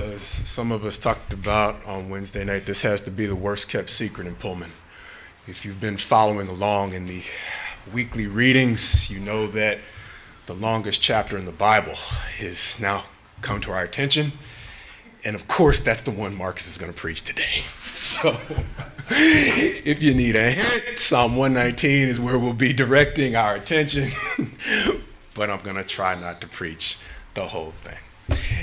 As some of us talked about on Wednesday night, this has to be the worst kept secret in Pullman. If you've been following along in the weekly readings, you know that the longest chapter in the Bible is now come to our attention. And of course, that's the one Marcus is going to preach today. So if you need a hint, Psalm 119 is where we'll be directing our attention. But I'm going to try not to preach the whole thing.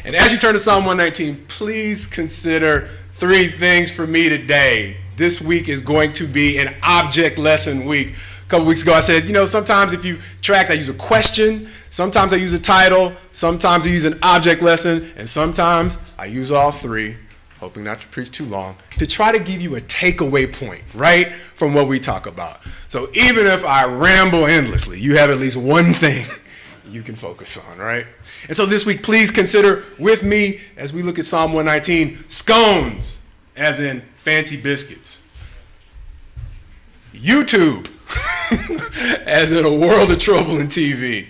And as you turn to Psalm 119, please consider three things for me today. This week is going to be an object lesson week. A couple weeks ago I said, sometimes if you track, I use a question, sometimes I use a title, sometimes I use an object lesson, and sometimes I use all three, hoping not to preach too long, to try to give you a takeaway point, right, from what we talk about. So even if I ramble endlessly, you have at least one thing you can focus on, right? And so this week, please consider with me, as we look at Psalm 119, scones, as in fancy biscuits. YouTube, as in a world of trouble in TV.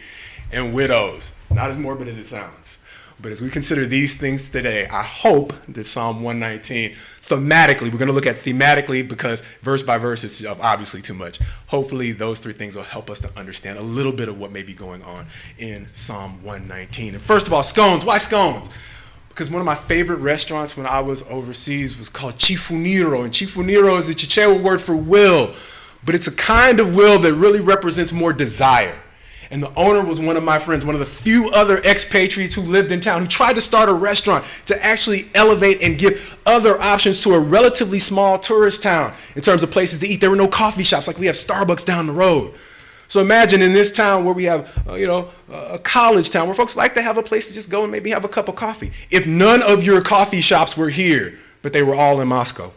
And widows, not as morbid as it sounds. But as we consider these things today, I hope that Psalm 119, thematically, we're going to look at thematically because verse by verse is obviously too much. Hopefully those three things will help us to understand a little bit of what may be going on in Psalm 119. And first of all, scones. Why scones? Because one of my favorite restaurants when I was overseas was called Chifuniro. And Chifuniro is the Chichewa word for will. But it's a kind of will that really represents more desire. And the owner was one of my friends, one of the few other expatriates who lived in town, who tried to start a restaurant to actually elevate and give other options to a relatively small tourist town in terms of places to eat. There were no coffee shops like we have Starbucks down the road. So imagine in this town where we have, a college town where folks like to have a place to just go and maybe have a cup of coffee. If none of your coffee shops were here, but they were all in Moscow,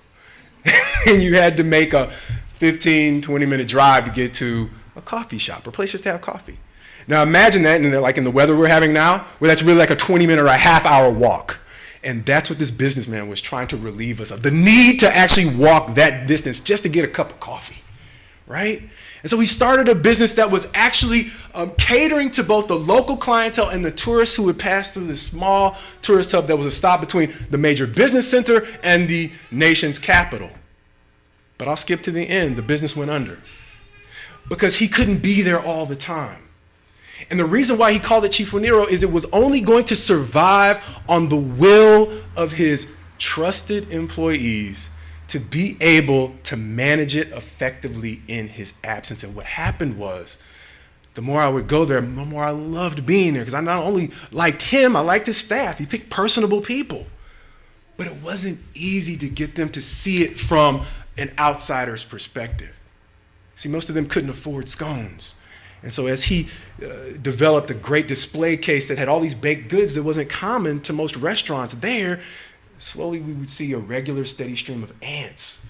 and you had to make a 15, 20-minute drive to get to a coffee shop or places to have coffee. Now imagine that, and they're like in the weather we're having now, where that's really like a 20-minute or a half-hour walk. And that's what this businessman was trying to relieve us of, the need to actually walk that distance just to get a cup of coffee, right? And so he started a business that was actually catering to both the local clientele and the tourists who would pass through this small tourist hub that was a stop between the major business center and the nation's capital. But I'll skip to the end. The business went under because he couldn't be there all the time. And the reason why he called it Chifuniro is it was only going to survive on the will of his trusted employees to be able to manage it effectively in his absence. And what happened was, the more I would go there, the more I loved being there, because I not only liked him, I liked his staff. He picked personable people. But it wasn't easy to get them to see it from an outsider's perspective. See, most of them couldn't afford scones. And so as he developed a great display case that had all these baked goods that wasn't common to most restaurants there, slowly we would see a regular steady stream of ants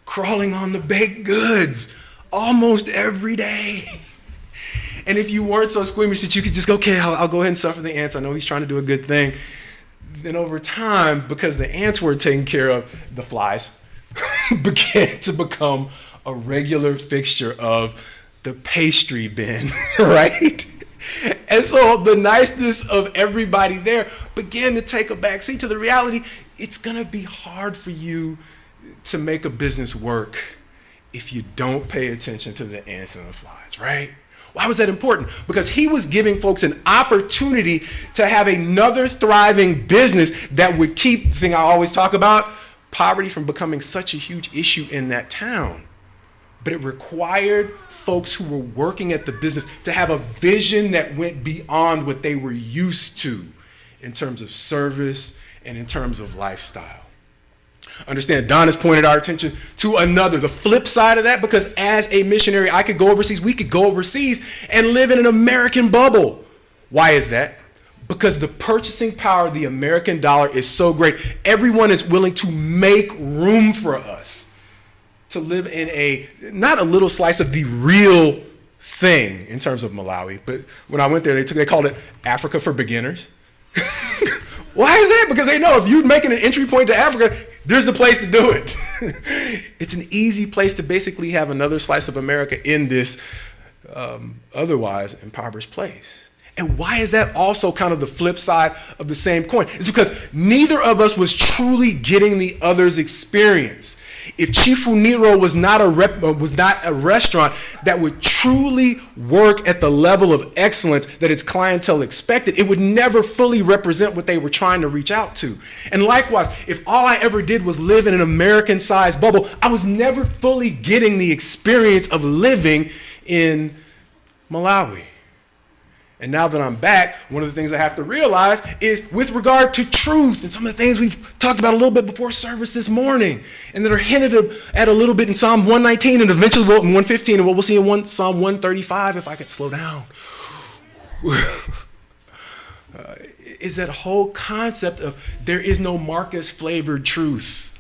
crawling on the baked goods almost every day. And if you weren't so squeamish that you could just go, okay, I'll go ahead and suffer the ants. I know he's trying to do a good thing. Then over time, because the ants were taken care of, the flies began to become a regular fixture of the pastry bin, right? And so the niceness of everybody there began to take a back seat to the reality it's gonna be hard for you to make a business work if you don't pay attention to the ants and the flies, right? Why was that important? Because he was giving folks an opportunity to have another thriving business that would keep, the thing I always talk about, poverty from becoming such a huge issue in that town. But it required folks who were working at the business to have a vision that went beyond what they were used to in terms of service and in terms of lifestyle. Understand, Don has pointed our attention to the flip side of that, because as a missionary, I could go overseas, we could go overseas and live in an American bubble. Why is that? Because the purchasing power of the American dollar is so great. Everyone is willing to make room for us to live in not a little slice of the real thing in terms of Malawi, but when I went there, they called it Africa for beginners. Why is that? Because they know if you're making an entry point to Africa, there's a place to do it. It's an easy place to basically have another slice of America in this otherwise impoverished place. And why is that also kind of the flip side of the same coin? It's because neither of us was truly getting the other's experience. If Chifuniro was not a restaurant that would truly work at the level of excellence that its clientele expected, it would never fully represent what they were trying to reach out to. And likewise, if all I ever did was live in an American-sized bubble, I was never fully getting the experience of living in Malawi. And now that I'm back, one of the things I have to realize is with regard to truth and some of the things we've talked about a little bit before service this morning and that are hinted at a little bit in Psalm 119 and eventually in 115 and what we'll see in Psalm 135 if I could slow down, is that whole concept of there is no Marcus-flavored truth.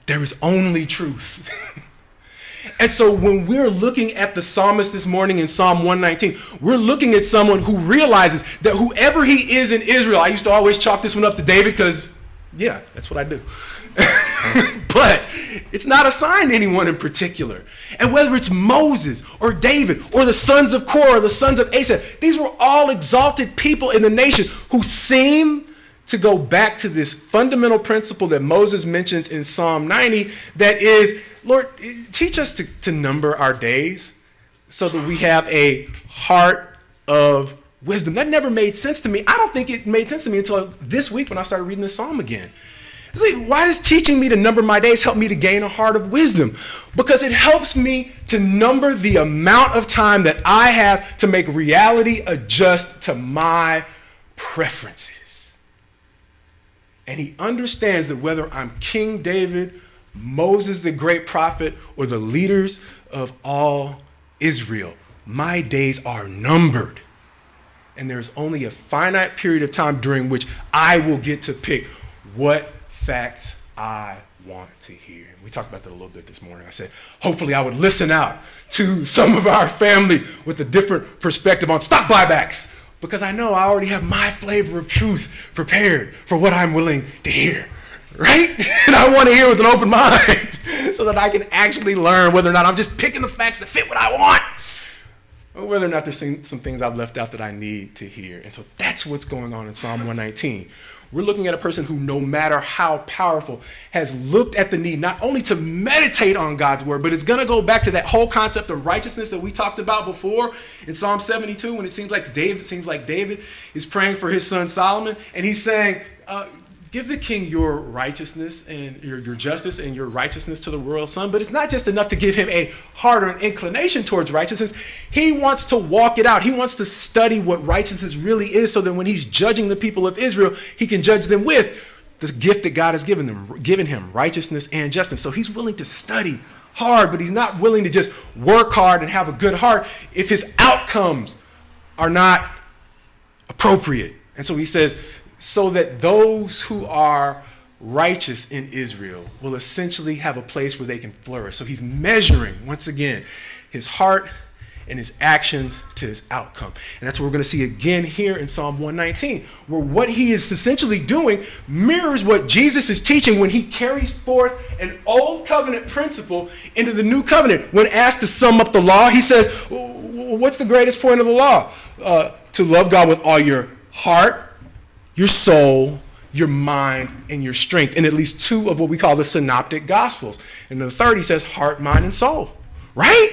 There is only truth. And so when we're looking at the psalmist this morning in Psalm 119, we're looking at someone who realizes that whoever he is in Israel, I used to always chalk this one up to David because, yeah, that's what I do. But it's not assigned to anyone in particular. And whether it's Moses or David or the sons of Korah or the sons of Asaph, these were all exalted people in the nation who seem to go back to this fundamental principle that Moses mentions in Psalm 90 that is, Lord, teach us to number our days so that we have a heart of wisdom. That never made sense to me. I don't think it made sense to me until this week when I started reading this psalm again. It's like, why does teaching me to number my days help me to gain a heart of wisdom? Because it helps me to number the amount of time that I have to make reality adjust to my preferences. And he understands that whether I'm King David, Moses the great prophet, or the leaders of all Israel, my days are numbered. And there's only a finite period of time during which I will get to pick what facts I want to hear. And we talked about that a little bit this morning. I said, hopefully I would listen out to some of our family with a different perspective on stock buybacks, because I know I already have my flavor of truth prepared for what I'm willing to hear, right? And I want to hear with an open mind so that I can actually learn whether or not I'm just picking the facts that fit what I want, or whether or not there's some things I've left out that I need to hear. And so that's what's going on in Psalm 119. We're looking at a person who, no matter how powerful, has looked at the need not only to meditate on God's word, but it's going to go back to that whole concept of righteousness that we talked about before in Psalm 72, when it seems like David is praying for his son Solomon, and he's saying, give the king your righteousness and your justice and your righteousness to the royal son. But it's not just enough to give him a heart or an inclination towards righteousness. He wants to walk it out. He wants to study what righteousness really is, so that when he's judging the people of Israel, he can judge them with the gift that God has given him, righteousness and justice. So he's willing to study hard, but he's not willing to just work hard and have a good heart if his outcomes are not appropriate. And so he says, so that those who are righteous in Israel will essentially have a place where they can flourish. So he's measuring, once again, his heart and his actions to his outcome. And that's what we're going to see again here in Psalm 119, where what he is essentially doing mirrors what Jesus is teaching when he carries forth an old covenant principle into the new covenant. When asked to sum up the law, he says, what's the greatest point of the law? To love God with all your heart, your soul, your mind, and your strength, in at least two of what we call the synoptic gospels. And the third, he says heart, mind, and soul, right?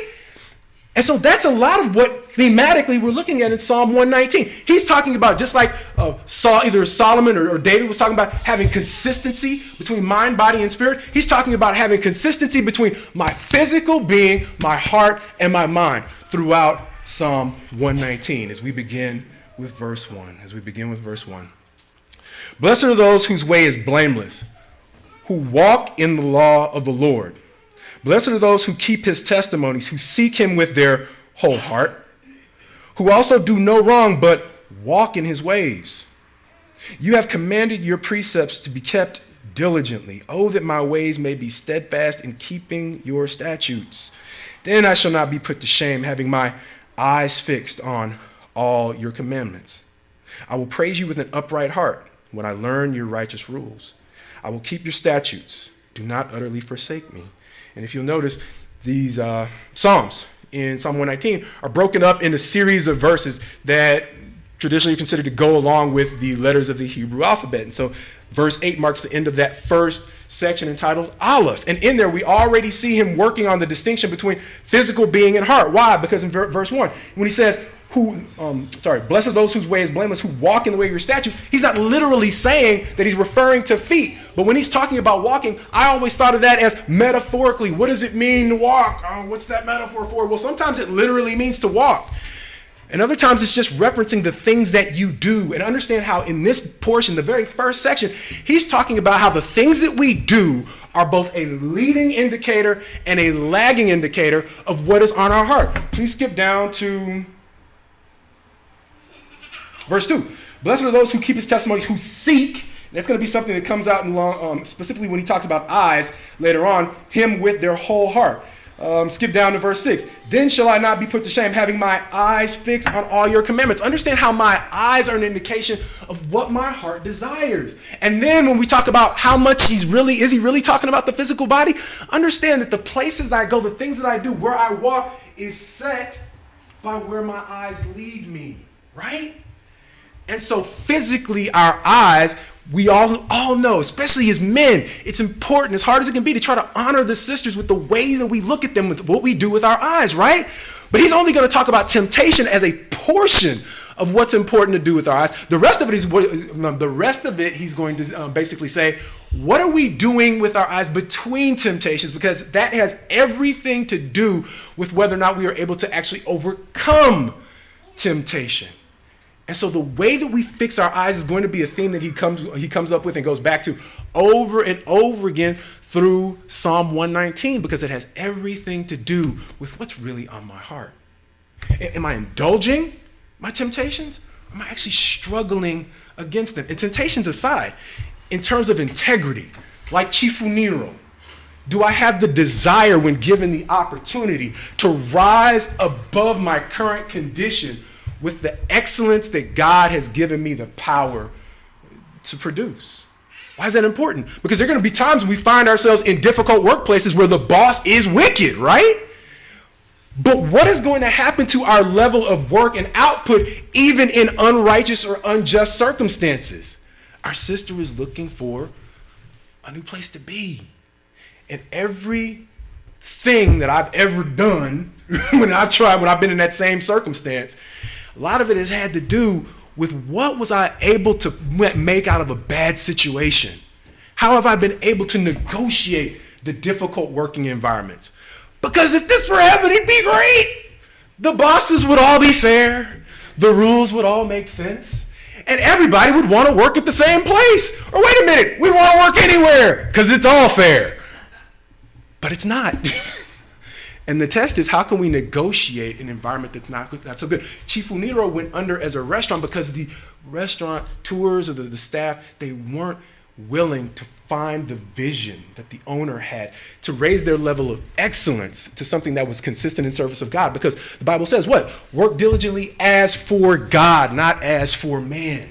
And so that's a lot of what thematically we're looking at in Psalm 119. He's talking about, just like either Solomon or David was talking about, having consistency between mind, body, and spirit. He's talking about having consistency between my physical being, my heart, and my mind throughout Psalm 119 as we begin with verse 1. Blessed are those whose way is blameless, who walk in the law of the Lord. Blessed are those who keep his testimonies, who seek him with their whole heart, who also do no wrong, but walk in his ways. You have commanded your precepts to be kept diligently. Oh, that my ways may be steadfast in keeping your statutes. Then I shall not be put to shame, having my eyes fixed on all your commandments. I will praise you with an upright heart when I learn your righteous rules. I will keep your statutes. Do not utterly forsake me. And if you'll notice, these Psalms in Psalm 119 are broken up into a series of verses that traditionally considered to go along with the letters of the Hebrew alphabet. And so verse 8 marks the end of that first section entitled Aleph. And in there, we already see him working on the distinction between physical being and heart. Why? Because in verse 1, when he says, blessed are those whose way is blameless, who walk in the way of your statute, he's not literally saying that he's referring to feet. But when he's talking about walking, I always thought of that as metaphorically. What does it mean to walk? What's that metaphor for? Well, sometimes it literally means to walk. And other times it's just referencing the things that you do. And understand how in this portion, the very first section, he's talking about how the things that we do are both a leading indicator and a lagging indicator of what is on our heart. Please skip down to verse 2. Blessed are those who keep his testimonies, who seek. That's going to be something that comes out in specifically when he talks about eyes later on, him with their whole heart. Skip down to verse 6. Then shall I not be put to shame, having my eyes fixed on all your commandments. Understand how my eyes are an indication of what my heart desires. And then when we talk about how much is he really talking about the physical body? Understand that the places that I go, the things that I do, where I walk is set by where my eyes lead me, right? And so physically our eyes, we all know, especially as men, it's important, as hard as it can be, to try to honor the sisters with the ways that we look at them, with what we do with our eyes, right? But he's only going to talk about temptation as a portion of what's important to do with our eyes. The rest of it, he's going to basically say, what are we doing with our eyes between temptations? Because that has everything to do with whether or not we are able to actually overcome temptation. And so the way that we fix our eyes is going to be a theme that he comes up with and goes back to over and over again through Psalm 119, because it has everything to do with what's really on my heart. Am I indulging my temptations? Or am I actually struggling against them? And temptations aside, in terms of integrity, like Chifuniro, do I have the desire, when given the opportunity, to rise above my current condition with the excellence that God has given me the power to produce? Why is that important? Because there are going to be times when we find ourselves in difficult workplaces where the boss is wicked, right? But what is going to happen to our level of work and output even in unrighteous or unjust circumstances? Our sister is looking for a new place to be. And everything that I've ever done when I've been in that same circumstance, a lot of it has had to do with what was I able to make out of a bad situation? How have I been able to negotiate the difficult working environments? Because if this were heaven, it'd be great. The bosses would all be fair. The rules would all make sense. And everybody would want to work at the same place. Or wait a minute, we want to work anywhere because it's all fair. But it's not. And the test is, how can we negotiate an environment that's not so good? Chifuniro went under as a restaurant because the restaurateurs or the staff, they weren't willing to find the vision that the owner had to raise their level of excellence to something that was consistent in service of God. Because the Bible says what? Work diligently as for God, not as for man.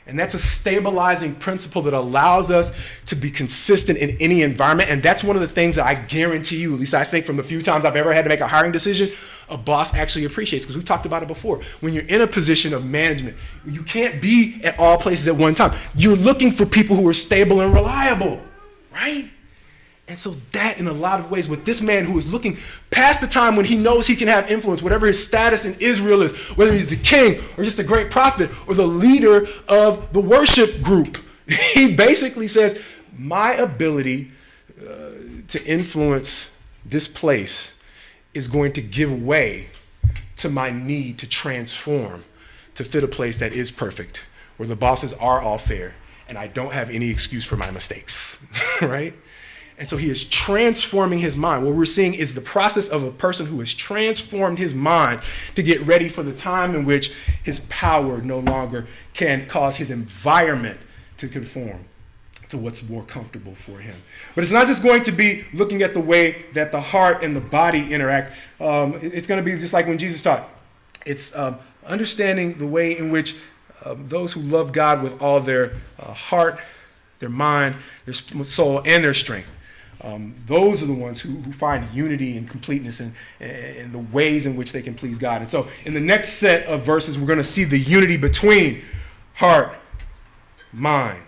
And that's a stabilizing principle that allows us to be consistent in any environment. And that's one of the things that I guarantee you, at least I think from the few times I've ever had to make a hiring decision, a boss actually appreciates, because we've talked about it before. When you're in a position of management, you can't be at all places at one time. You're looking for people who are stable and reliable, right? And so that, in a lot of ways, with this man who is looking past the time when he knows he can have influence, whatever his status in Israel is, whether he's the king or just a great prophet or the leader of the worship group, he basically says, my ability to influence this place is going to give way to my need to transform to fit a place that is perfect, where the bosses are all fair, and I don't have any excuse for my mistakes, right? And so he is transforming his mind. What we're seeing is the process of a person who has transformed his mind to get ready for the time in which his power no longer can cause his environment to conform to what's more comfortable for him. But it's not just going to be looking at the way that the heart and the body interact. It's going to be just like when Jesus taught. It's understanding the way in which those who love God with all their heart, their mind, their soul, and their strength Those are the ones who find unity and completeness in the ways in which they can please God. And so in the next set of verses, we're going to see the unity between heart, mind,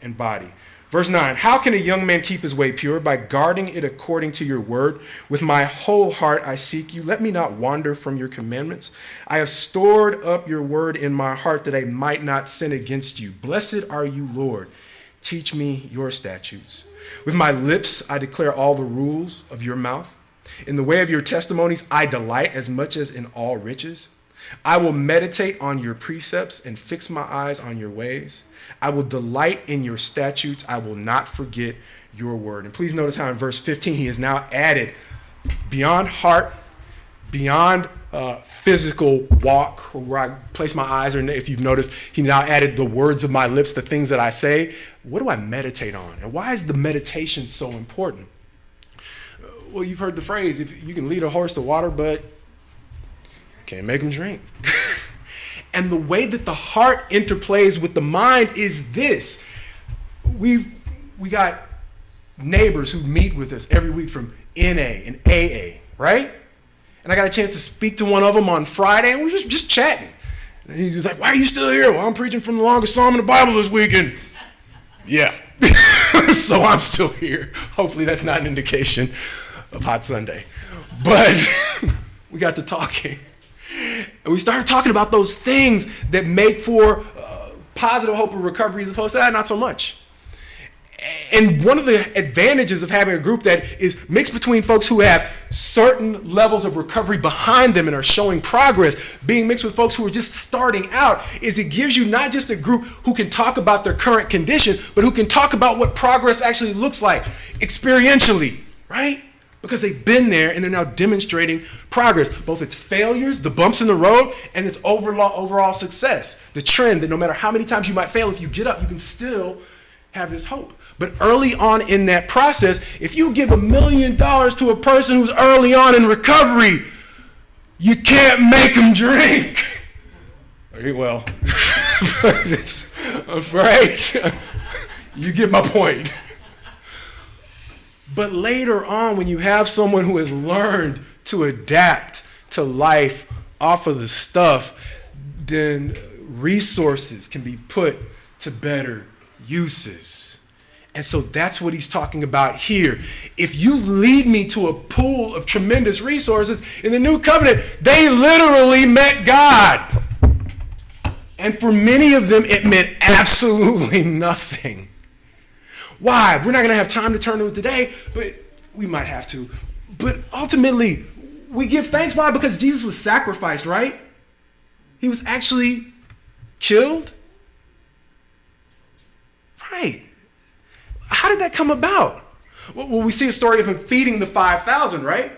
and body. Verse 9, how can a young man keep his way pure? By guarding it according to your word. With my whole heart I seek you. Let me not wander from your commandments. I have stored up your word in my heart that I might not sin against you. Blessed are you, Lord. Teach me your statutes. With my lips I declare all the rules of your mouth. In the way of your testimonies I delight as much as in all riches. I will meditate on your precepts and fix my eyes on your ways. I will delight in your statutes. I will not forget your word. And please notice how in verse 15 he has now added beyond heart, beyond physical walk, where I place my eyes, or if you've noticed, he now added the words of my lips, the things that I say. What do I meditate on? And why is the meditation so important? Well, you've heard the phrase, if you can lead a horse to water, but can't make him drink. And the way that the heart interplays with the mind is this. We got neighbors who meet with us every week from NA and AA, right? And I got a chance to speak to one of them on Friday, and we were just chatting. And he was like, why are you still here? Well, I'm preaching from the longest psalm in the Bible this weekend. Yeah. So I'm still here. Hopefully that's not an indication of Hot Sunday. But we got to talking. And we started talking about those things that make for positive hope of recovery as opposed to not so much. And one of the advantages of having a group that is mixed between folks who have certain levels of recovery behind them and are showing progress, being mixed with folks who are just starting out, is it gives you not just a group who can talk about their current condition, but who can talk about what progress actually looks like experientially, right? Because they've been there and they're now demonstrating progress, both its failures, the bumps in the road, and its overall success. The trend that no matter how many times you might fail, if you get up, you can still have this hope. But early on in that process, if you give $1 million to a person who's early on in recovery, you can't make them drink. Well, it's right. You get my point. But later on, when you have someone who has learned to adapt to life off of the stuff, then resources can be put to better uses. And so that's what he's talking about here. If you lead me to a pool of tremendous resources, in the new covenant, they literally met God. And for many of them, it meant absolutely nothing. Why? We're not going to have time to turn to it today, but we might have to. But ultimately, we give thanks. Why? Because Jesus was sacrificed, right? He was actually killed. Right. How did that come about? Well, we see a story of him feeding the 5,000, right?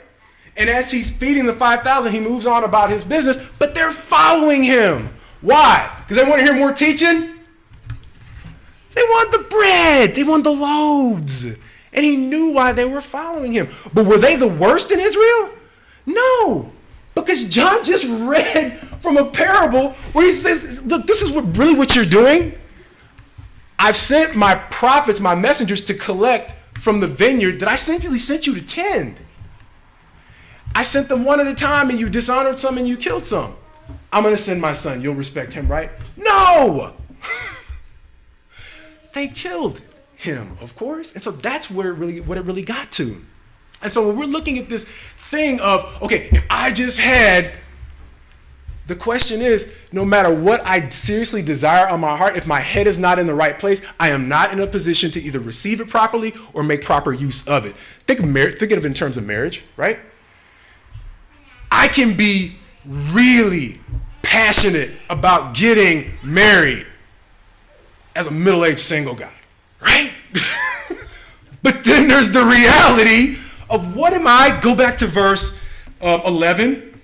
And as he's feeding the 5,000, he moves on about his business, but they're following him. Why? Because they want to hear more teaching? They want the bread. They want the loaves. And he knew why they were following him. But were they the worst in Israel? No. Because John just read from a parable where he says, look, this is what you're doing. I've sent my prophets, my messengers, to collect from the vineyard that I simply sent you to tend. I sent them one at a time, and you dishonored some and you killed some. I'm going to send my son. You'll respect him, right? No! They killed him, of course. And so that's what it really got to. And so when we're looking at this thing of, okay, if I just had, the question is, no matter what I seriously desire on my heart, if my head is not in the right place, I am not in a position to either receive it properly or make proper use of it. Think of it in terms of marriage, right? I can be really passionate about getting married as a middle-aged single guy, right? But then there's the reality of what am I? Go back to verse 11.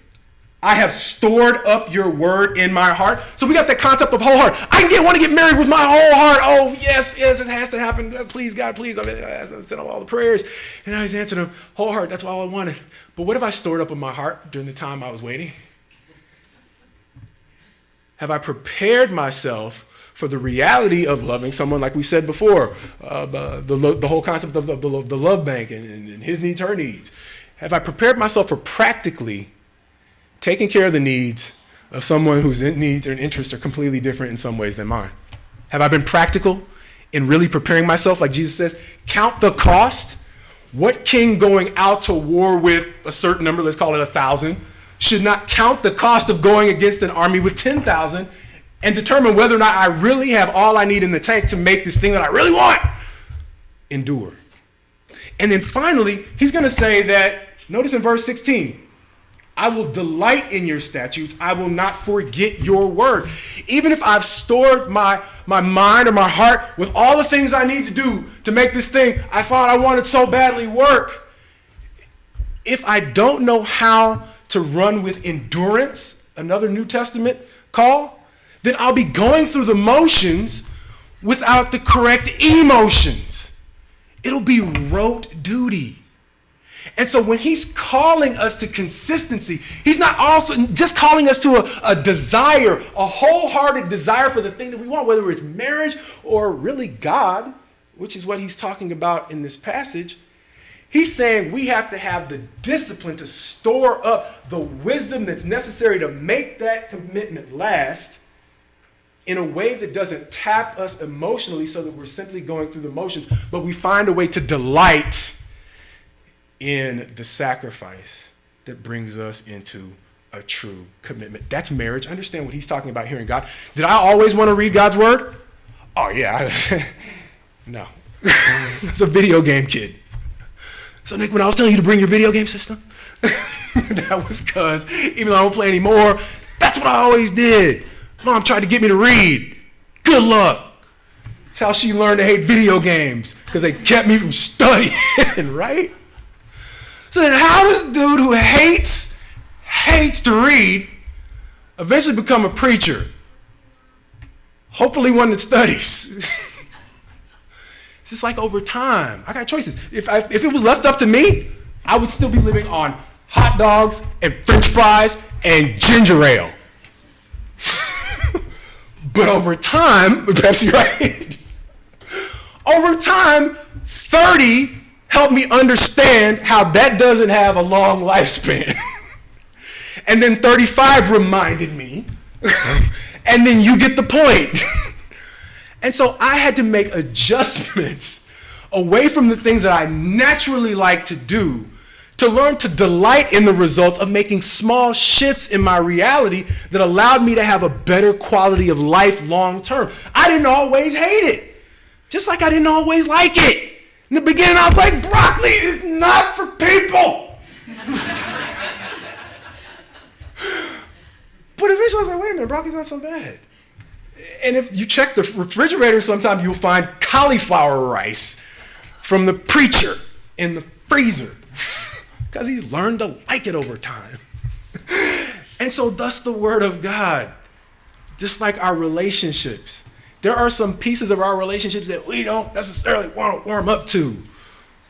I have stored up your word in my heart. So we got that concept of whole heart. I want to get married with my whole heart. Oh, yes, it has to happen. Please, God, please. I sent up all the prayers. And now he's answering them, whole heart, that's all I wanted. But what have I stored up in my heart during the time I was waiting? Have I prepared myself for the reality of loving someone, like we said before, the whole concept of the love bank and his needs, her needs? Have I prepared myself for practically taking care of the needs of someone whose needs and interests are completely different in some ways than mine? Have I been practical in really preparing myself, like Jesus says, count the cost? What king going out to war with a certain number, let's call it 1,000, should not count the cost of going against an army with 10,000 and determine whether or not I really have all I need in the tank to make this thing that I really want endure? And then finally, he's going to say that, notice in verse 16, I will delight in your statutes. I will not forget your word. Even if I've stored my mind or my heart with all the things I need to do to make this thing I thought I wanted so badly work, if I don't know how to run with endurance, another New Testament call, then I'll be going through the motions without the correct emotions. It'll be rote duty. And so when he's calling us to consistency, he's not also just calling us to a desire, a wholehearted desire for the thing that we want, whether it's marriage or really God, which is what he's talking about in this passage. He's saying we have to have the discipline to store up the wisdom that's necessary to make that commitment last in a way that doesn't tap us emotionally so that we're simply going through the motions, but we find a way to delight in the sacrifice that brings us into a true commitment. That's marriage. Understand what he's talking about here in God. Did I always want to read God's word? Oh, yeah. No. It's a video game kid. So, Nick, when I was telling you to bring your video game system, that was because even though I don't play anymore, that's what I always did. Mom tried to get me to read. Good luck. That's how she learned to hate video games, because they kept me from studying, right? So then how does a dude who hates to read eventually become a preacher? Hopefully one that studies. It's just like over time. I got choices. If it was left up to me, I would still be living on hot dogs and French fries and ginger ale. But over time, perhaps you're right. Over time, 30 helped me understand how that doesn't have a long lifespan. And then 35 reminded me. And then you get the point. And so I had to make adjustments away from the things that I naturally like to do to learn to delight in the results of making small shifts in my reality that allowed me to have a better quality of life long term. I didn't always hate it, just like I didn't always like it. In the beginning, I was like, broccoli is not for people. But eventually I was like, wait a minute, broccoli's not so bad. And if you check the refrigerator sometime, you'll find cauliflower rice from the preacher in the freezer because he's learned to like it over time. And so thus the word of God, just like our relationships, there are some pieces of our relationships that we don't necessarily want to warm up to.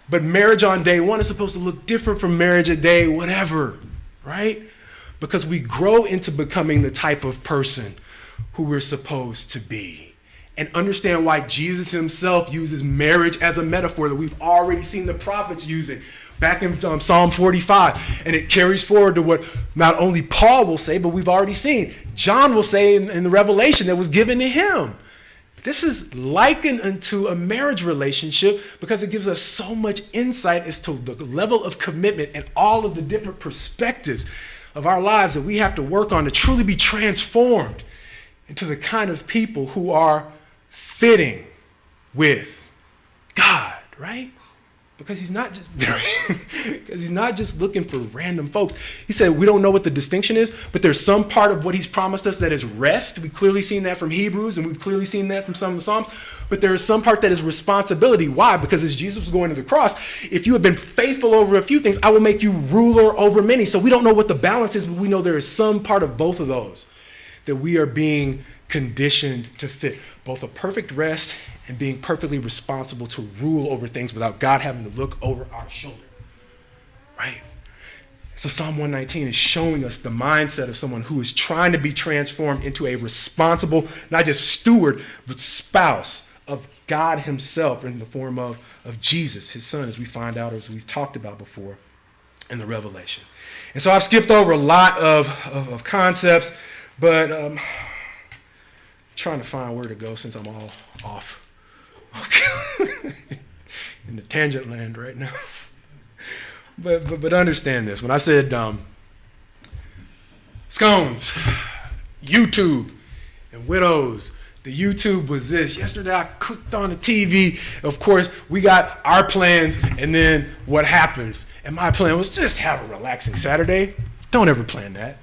But marriage on day one is supposed to look different from marriage at day whatever, right? Because we grow into becoming the type of person who we're supposed to be. And understand why Jesus himself uses marriage as a metaphor that we've already seen the prophets using back in Psalm 45. And it carries forward to what not only Paul will say, but we've already seen. John will say in the revelation that was given to him. This is likened unto a marriage relationship because it gives us so much insight as to the level of commitment and all of the different perspectives of our lives that we have to work on to truly be transformed into the kind of people who are fitting with God, right? Because he's not just looking for random folks. He said we don't know what the distinction is, but there's some part of what he's promised us that is rest. We've clearly seen that from Hebrews, and we've clearly seen that from some of the Psalms. But there is some part that is responsibility. Why? Because as Jesus was going to the cross, if you have been faithful over a few things, I will make you ruler over many. So we don't know what the balance is, but we know there is some part of both of those that we are being conditioned to fit. Both a perfect rest and being perfectly responsible to rule over things without God having to look over our shoulder, right? So Psalm 119 is showing us the mindset of someone who is trying to be transformed into a responsible, not just steward, but spouse of God himself in the form of Jesus, his son, as we find out, as we've talked about before in the Revelation. And so I've skipped over a lot of concepts, but trying to find where to go since I'm all off in the tangent land right now. But understand this. When I said scones, YouTube, and widows, the YouTube was this. Yesterday I clicked on the TV. Of course, we got our plans, and then what happens. And my plan was just have a relaxing Saturday. Don't ever plan that.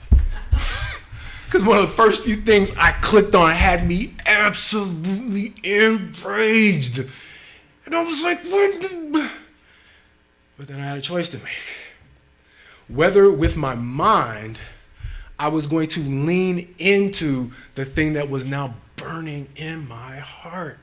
Because one of the first few things I clicked on had me absolutely enraged. And I was like, but then I had a choice to make. Whether with my mind, I was going to lean into the thing that was now burning in my heart.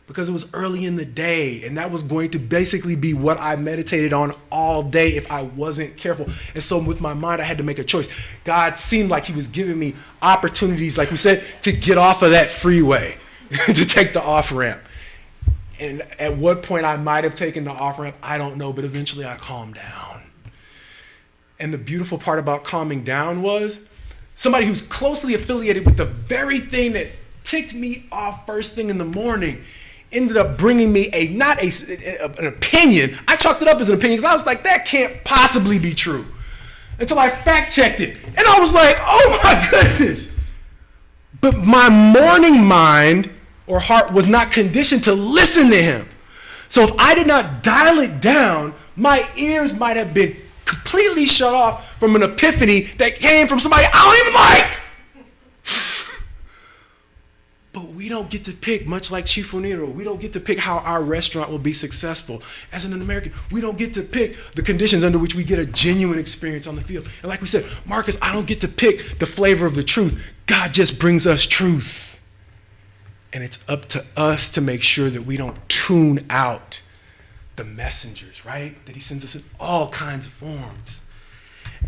Because it was early in the day, and that was going to basically be what I meditated on all day if I wasn't careful. And so with my mind, I had to make a choice. God seemed like he was giving me opportunities, like we said, to get off of that freeway, to take the off-ramp. And at what point I might have taken the off-ramp, I don't know, but eventually I calmed down. And the beautiful part about calming down was somebody who's closely affiliated with the very thing that ticked me off first thing in the morning ended up bringing me an opinion. I chalked it up as an opinion because I was like, that can't possibly be true. Until I fact-checked it. And I was like, oh my goodness. But my morning mind or heart was not conditioned to listen to him. So if I did not dial it down, my ears might have been completely shut off from an epiphany that came from somebody I don't even like. But we don't get to pick, much like Chifuniro, we don't get to pick how our restaurant will be successful. As an American, we don't get to pick the conditions under which we get a genuine experience on the field. And like we said, Marcus, I don't get to pick the flavor of the truth. God just brings us truth. And it's up to us to make sure that we don't tune out the messengers, right? That he sends us in all kinds of forms.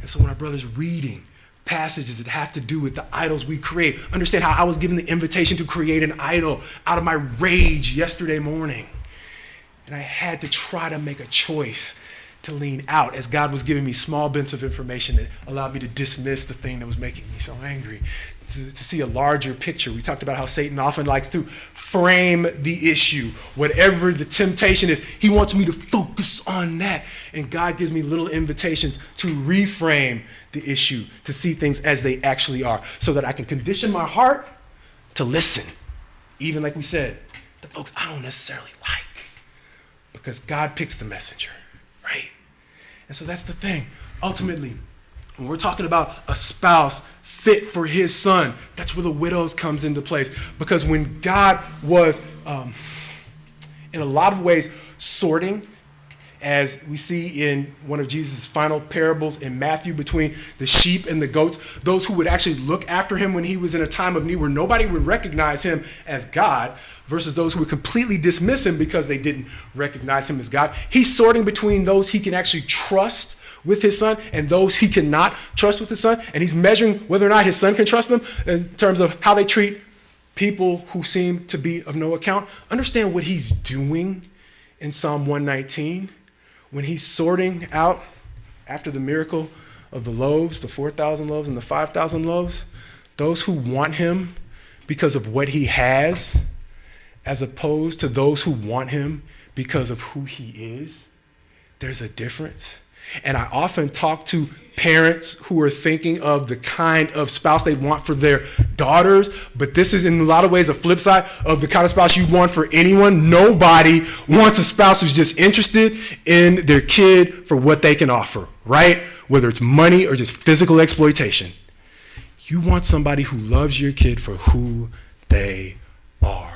And so when our brother's reading passages that have to do with the idols we create, understand how I was given the invitation to create an idol out of my rage yesterday morning. And I had to try to make a choice to lean out as God was giving me small bits of information that allowed me to dismiss the thing that was making me so angry, to see a larger picture. We talked about how Satan often likes to frame the issue. Whatever the temptation is, he wants me to focus on that. And God gives me little invitations to reframe the issue, to see things as they actually are, so that I can condition my heart to listen. Even like we said, the folks I don't necessarily like, because God picks the messenger, right? And so that's the thing. Ultimately, when we're talking about a spouse fit for his son, that's where the widows comes into place. Because when God was, in a lot of ways, sorting, as we see in one of Jesus' final parables in Matthew, between the sheep and the goats, those who would actually look after him when he was in a time of need where nobody would recognize him as God, versus those who would completely dismiss him because they didn't recognize him as God. He's sorting between those he can actually trust with his son and those he cannot trust with his son. And he's measuring whether or not his son can trust them in terms of how they treat people who seem to be of no account. Understand what he's doing in Psalm 119 when he's sorting out, after the miracle of the loaves, the 4,000 loaves and the 5,000 loaves, those who want him because of what he has, as opposed to those who want him because of who he is. There's a difference. And I often talk to parents who are thinking of the kind of spouse they want for their daughters, but this is in a lot of ways a flip side of the kind of spouse you want for anyone. Nobody wants a spouse who's just interested in their kid for what they can offer, right? Whether it's money or just physical exploitation. You want somebody who loves your kid for who they are.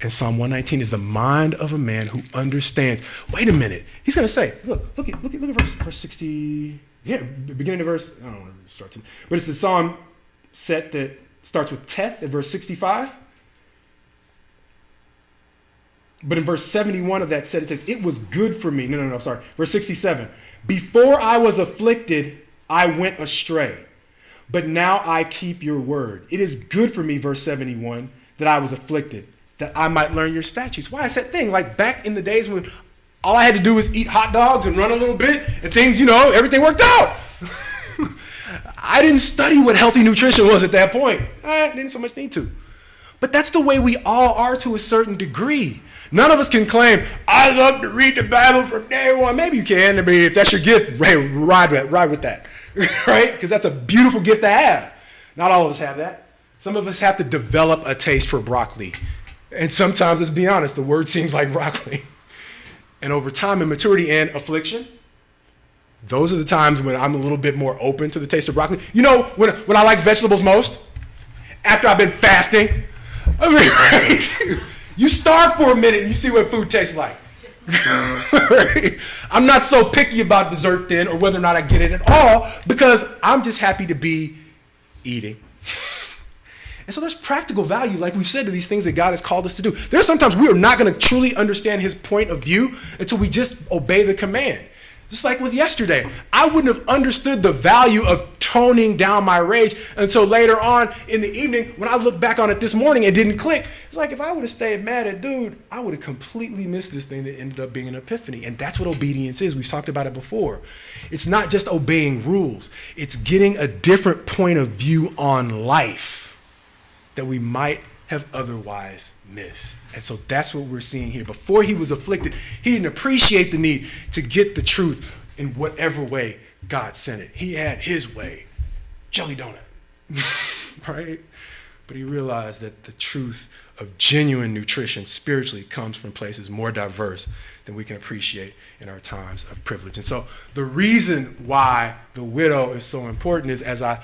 And Psalm 119 is the mind of a man who understands. Wait a minute. He's going to say, look at verse 60. Yeah, beginning of verse, I don't want to start to, but it's the psalm set that starts with Teth at verse 65. But in verse 71 of that set, it says, it was good for me. No, sorry. Verse 67. Before I was afflicted, I went astray. But now I keep your word. It is good for me, verse 71, that I was afflicted, that I might learn your statutes. Why is that thing? Like back in the days when all I had to do was eat hot dogs and run a little bit and things, everything worked out. I didn't study what healthy nutrition was at that point. I didn't so much need to. But that's the way we all are to a certain degree. None of us can claim, I love to read the Bible from day one. Maybe you can. I mean, if that's your gift, ride with that. Right? Because that's a beautiful gift to have. Not all of us have that. Some of us have to develop a taste for broccoli. And sometimes, let's be honest, the word seems like broccoli. And over time and maturity and affliction, those are the times when I'm a little bit more open to the taste of broccoli. You know when I like vegetables most? After I've been fasting. I mean, right? You starve for a minute and you see what food tastes like. I'm not so picky about dessert then, or whether or not I get it at all, because I'm just happy to be eating. And so there's practical value, like we've said, to these things that God has called us to do. There's sometimes we are not going to truly understand his point of view until we just obey the command. Just like with yesterday, I wouldn't have understood the value of toning down my rage until later on in the evening when I look back on it this morning and didn't click. It's like if I would have stayed mad at dude, I would have completely missed this thing that ended up being an epiphany. And that's what obedience is. We've talked about it before. It's not just obeying rules. It's getting a different point of view on life that we might have otherwise missed. And so that's what we're seeing here. Before he was afflicted, he didn't appreciate the need to get the truth in whatever way God sent it. He had his way, jelly donut, right? But he realized that the truth of genuine nutrition spiritually comes from places more diverse than we can appreciate in our times of privilege. And so the reason why the widow is so important is, as I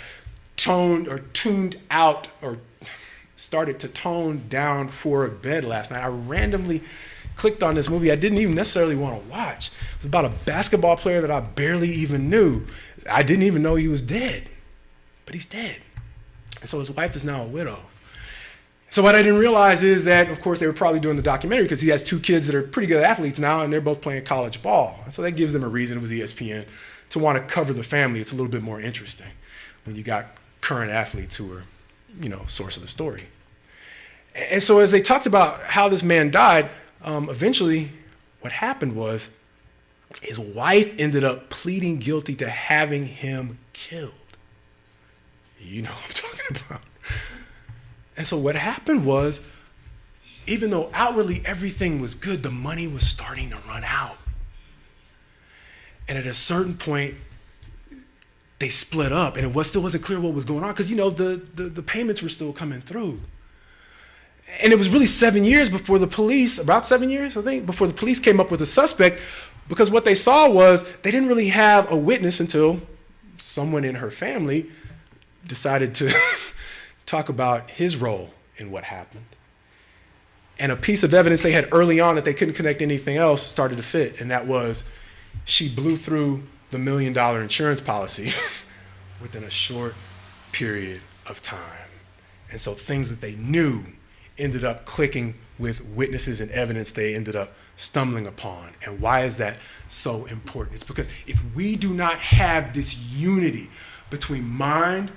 tuned out or started to tone down for a bed last night, I randomly clicked on this movie I didn't even necessarily want to watch. It was about a basketball player that I barely even knew. I didn't even know he was dead, but he's dead. And so his wife is now a widow. So what I didn't realize is that, of course, they were probably doing the documentary because he has two kids that are pretty good athletes now, and they're both playing college ball. And so that gives them a reason, it was ESPN, to want to cover the family. It's a little bit more interesting when you got current athletes who are, source of the story. And so as they talked about how this man died, eventually what happened was his wife ended up pleading guilty to having him killed. You know what I'm talking about. And so what happened was, even though outwardly everything was good, the money was starting to run out. And at a certain point, they split up, and it still wasn't clear what was going on because, the payments were still coming through. And it was really 7 years before the police, about 7 years, I think, before the police came up with a suspect, because what they saw was they didn't really have a witness until someone in her family decided to talk about his role in what happened. And a piece of evidence they had early on that they couldn't connect anything else started to fit, and that was she blew through the $1 million insurance policy within a short period of time. And so things that they knew ended up clicking with witnesses and evidence they ended up stumbling upon. And why is that so important? It's because if we do not have this unity between mind,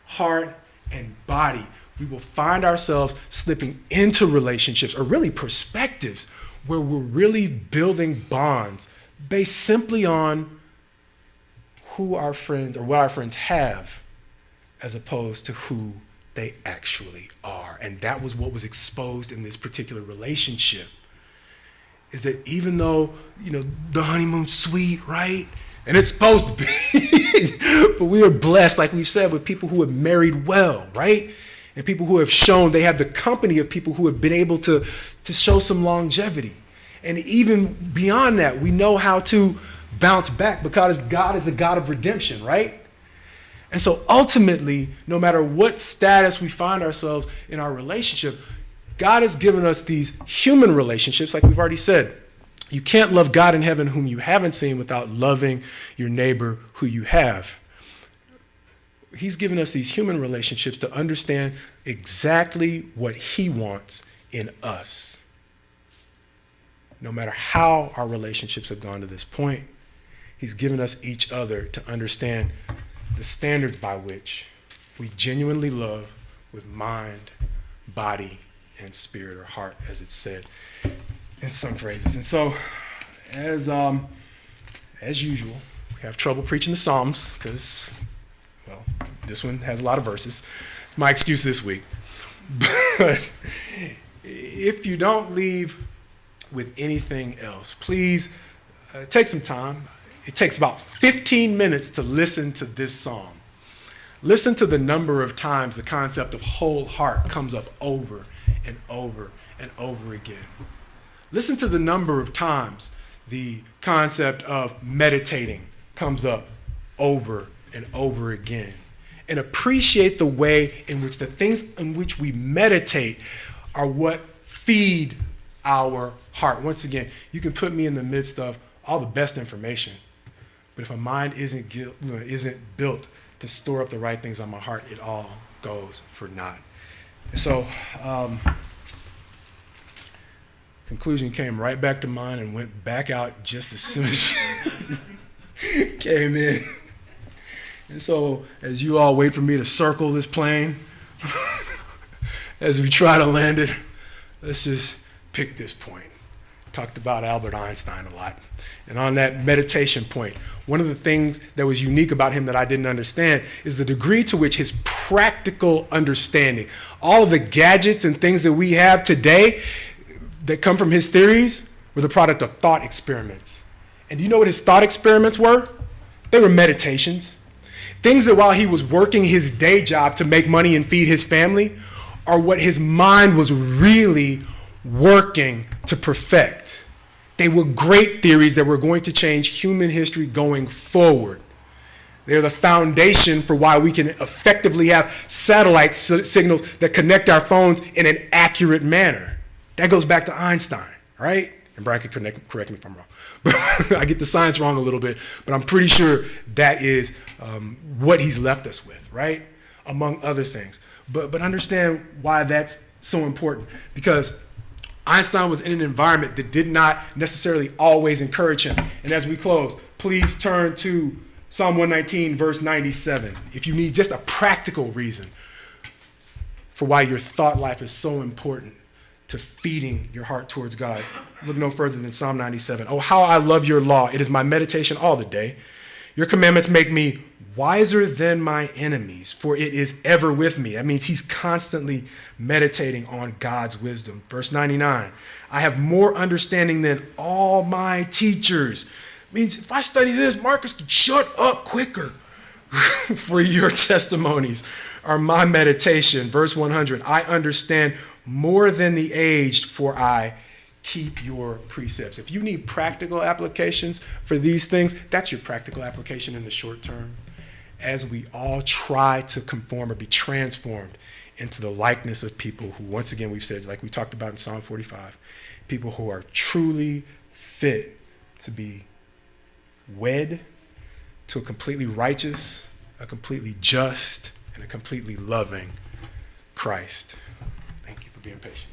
heart, and body, we will find ourselves slipping into relationships, or really perspectives, where we're really building bonds based simply on who our friends or what our friends have, as opposed to who they actually are. And that was what was exposed in this particular relationship, is that even though, the honeymoon's sweet, right? And it's supposed to be, but we are blessed, like we've said, with people who have married well, right? And people who have shown they have the company of people who have been able to show some longevity. And even beyond that, we know how to bounce back because God is the God of redemption, right? And so ultimately, no matter what status we find ourselves in our relationship, God has given us these human relationships, like we've already said. You can't love God in heaven whom you haven't seen without loving your neighbor who you have. He's given us these human relationships to understand exactly what he wants in us. no matter how our relationships have gone to this point, he's given us each other to understand the standards by which we genuinely love with mind, body, and spirit, or heart, as it's said in some phrases. And so, as usual, we have trouble preaching the Psalms because, well, this one has a lot of verses. It's my excuse this week. But if you don't leave with anything else, please take some time. It takes about 15 minutes to listen to this psalm. Listen to the number of times the concept of whole heart comes up over and over and over again. Listen to the number of times the concept of meditating comes up over and over again. And appreciate the way in which the things in which we meditate are what feed our heart. Once again, you can put me in the midst of all the best information, but if a mind isn't built to store up the right things on my heart, it all goes for naught. So, conclusion came right back to mind and went back out just as soon as it came in. And so, as you all wait for me to circle this plane, as we try to land it, let's just pick this point. Talked about Albert Einstein a lot. And on that meditation point, one of the things that was unique about him that I didn't understand is the degree to which his practical understanding, all of the gadgets and things that we have today that come from his theories, were the product of thought experiments. And do you know what his thought experiments were? They were meditations. Things that while he was working his day job to make money and feed his family are what his mind was really working to perfect. They were great theories that were going to change human history going forward. They're the foundation for why we can effectively have satellite signals that connect our phones in an accurate manner. That goes back to Einstein, right? And Brian can correct me if I'm wrong. But I get the science wrong a little bit, but I'm pretty sure that is what he's left us with, right? Among other things. But understand why that's so important. Because Einstein was in an environment that did not necessarily always encourage him. And as we close, please turn to Psalm 119, verse 97. If you need just a practical reason for why your thought life is so important to feeding your heart towards God, look no further than Psalm 97. Oh, how I love your law. It is my meditation all the day. Your commandments make me wiser than my enemies, for it is ever with me. That means he's constantly meditating on God's wisdom. Verse 99, I have more understanding than all my teachers. It means if I study this, Marcus can shut up quicker. For your testimonies are my meditation. Verse 100, I understand more than the aged, for I keep your precepts. If you need practical applications for these things, that's your practical application in the short term, as we all try to conform or be transformed into the likeness of people who, once again, we've said, like we talked about in Psalm 45, people who are truly fit to be wed to a completely righteous, a completely just, and a completely loving Christ. Thank you for being patient.